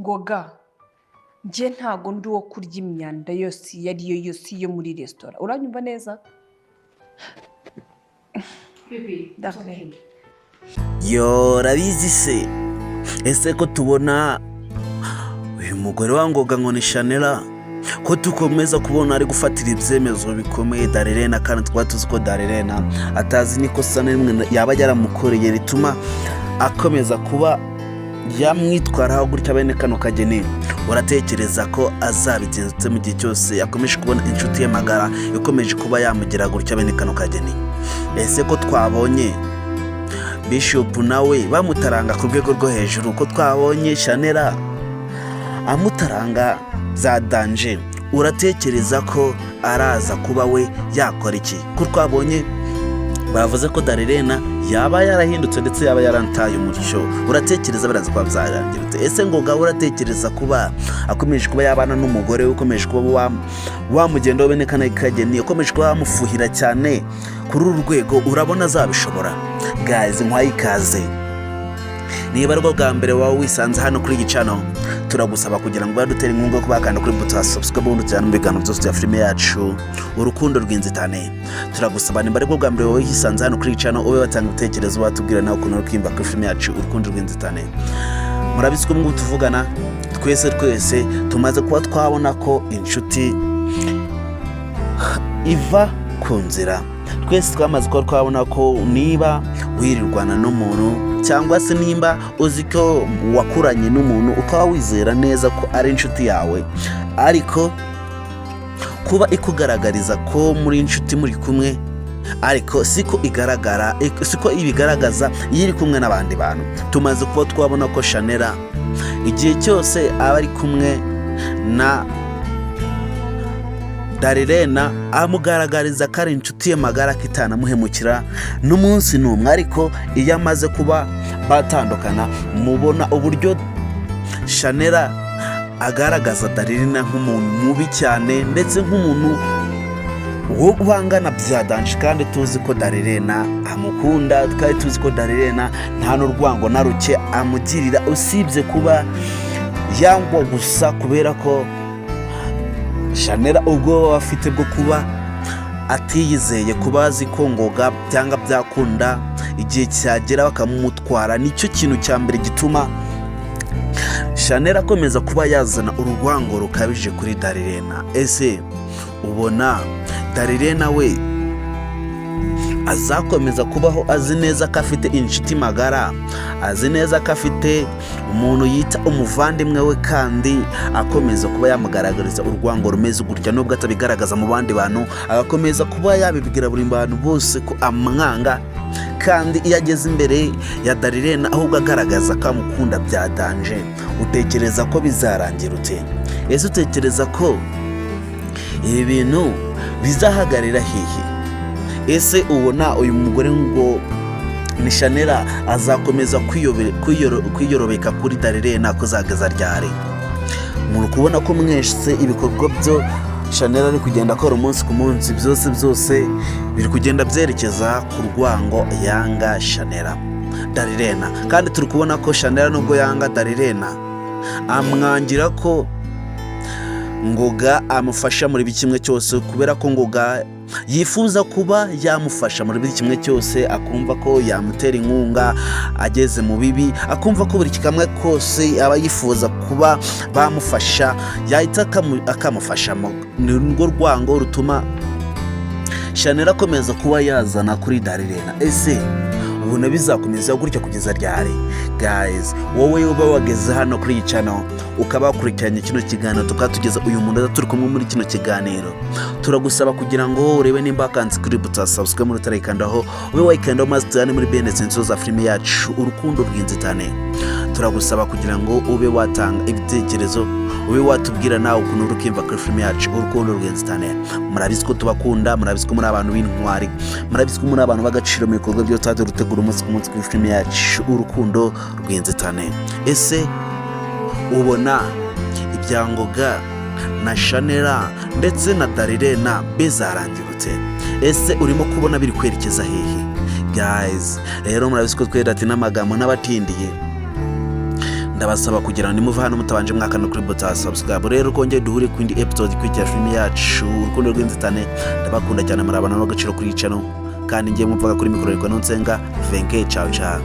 ngoga njye ntago ndi uwo kurya imyanda yose iyo ari yo yose yo muri resitora uranyumva neza Darling. Yo rabizi se ese ko tubona uyu mugore wa Ngoga ngo ni Shanella ko tukomeza kubona ari gufatira ibyemezo bikomeye Darlene kandi twatuzi ko Darlene atazi nikosa nimwe yaba yaramukoreye rituma akomeza kuba yamwitwaraho gutya bene kano kageni. Uratekereza ko azabigenzutse mu gihe cyose yakomeje kubona inshuti ye magara ikomeje kuba yamugira gutya bene kano kageni? Ese ko twabonye Bishop nawe bamutaranga ku rwego rwo hejuru, ko twabonye Shanella amutaranga za danger, uratekereza ko araza kuba we yakora iki? Ko twabonye bavuze ko Darlene yaba yarahindutse ndetse yaba yarantaye umurisho, uratekereza baraza kwa byarangiritse? Ese Ngoga uratekereza kuba akomeje kuba yabana n'umugore ukomeje kuba wamugenda bene kana ikageni, ukomeje kuba wamufuhira cyane kuri uru rwego, urabona azabishobora? Guys, nkwayikaze niba rwo bwa mbere wawe wisanze hano kuri gicano, turagusaba kugira ngo badutere inkunga kuba kandi kuri buto subscribe ubundi cyane mu biganiro byose bya filime yacu urukundo rw'inzitane. Turagusaba nimba rwo bwa mbere wawe wisanze hano kuri gicano ube watanga ibitekerezo watubwira nawe ukuntu ukimba kuri filime yacu urukundo rw'inzitane. Murabizwe ngo tuvugana twese tumaze kuba twabona ko inshuti iva ku nzira. Twese twamaze kuba twabona ko niba wirirwana n'umuntu cyangwa se nimba uzi ko wakuranye n'umuntu ukaba wizera neza ko ari inshuti yawe, ariko kuba ikugaragariza ko muri inshuti muri kumwe, ariko siko ibigaragaza iyo iri kumwe n'abandi bantu. Tumaze kuba twabona ko Shanella igihe cyose aba ari kumwe na Darlene amugaragariza ko ari inshuti ye magara kitanamuhemukira n'umunsi n'umwe, ariko iyo amaze kuba batandukana mubona uburyo Shanella agaragaza Darlene nk'umuntu mubi cyane ndetse nk'umuntu wo guhangana bya danje, kandi tuzi ko Darlene amukunda, kandi tuzi ko Darlene nta n'urwango na ruke amugirira usibye kuba yangwa gusa kubera ko Shanella ubwo afite bwo kuba atiyizeye, kuba azi ko Ngoga byanga byakunda igihe cyagera bakamumutwara. Nicyo kintu cya mbere gituma Shanella akomeza kuba yazana urwango rukabije kuri Darlene. Ese ubona Darlene we azakomeza kubaho azi neza ko afite inshuti magara, azi neza ko afite umuntu yita umuvandimwe we, kandi akomeza kuba yamugaragariza urwango rumeze gutya nubwo atabigaragaza mu bandi bantu, agakomeza kuba yabibwira buri bantu bose ko amwanga, kandi iyo ageze imbere ya Darlene ahubwo agaragaza ko amukunda bya danger? Utekereza ko bizarangira ute? Ese utekereza ko ibi bintu bizahagarira hehe? Ese ubona uyu mugore ngo ni Shanella azakomeza kwiyorobeka kuri Darlene kuzageza ryari? Muri kubona ko mwese ibikorwa byo Shanella ari kugenda akora umunsi ku munsi, byose biri kugenda byerekeza ku rwango yanga Shanella Darlene, kandi turi kubona ko Shanella nubwo yanga Darlene amwangira ko Ngoga amufasha muri buri kimwe cyose, kubera ko Ngoga yifuza kuba yamufasha muri buri kimwe cyose, akumva ko yamutera inkunga ageze mu bibi, akumva ko buri kimwe kose aba yifuza kuba bamufasha yahita akamufashamo. Ni urwo rwango rutuma Shanella akomeza kuba yazana kuri Darlene. Ese ubona bizakomeza gutya kugeza ryari? Guys, wowe uba wageze hano kuri iyi channel ukaba wakurikiranye kino kiganiro tukatugeza uyu munota turi kumwe muri kino kiganiro, turagusaba kugira ngo urebe nimba kanzi kuri buto subscribe muri tarayikandaho ube wayikandaho maze tujyane muri benefits nzoza filime yacu urukundo rw'inzitane. Turagusaba kugira ngo ube watanga ibitekerezo, ube watubwira nawe ukuntu urukimva kuri filime yacu urukundo rw'inzitane. Murabizi ko tubakunda, murabizi ko muri abantu b'intwari, murabizi ko muri abantu bagaciro mu bikorwa byo twaje rutegura umunsi ku munsi kuri filime yacu urukundo rw'inzitane. Ese ubona ibya Ngoga na Shanella ndetse na Darlene bizarangirutse? Ese urimo kubona biri kwerekeza hehe? Guys, rero murabizi ko twera ati n'amagambo n'abatindiye ndabasaba kugira ngo nimuve hano mutabanje mwakana kuri buta subscribe. Rero kongeye duhure ku indi episode kwitya filime yacu urukundo rw'inzitane. Ndabakunda cyane, murabana n'agaciro kuri channel, kandi ngiye mumvaga kuri mikoro rwa Nonsenga Venke. Ciao ciao.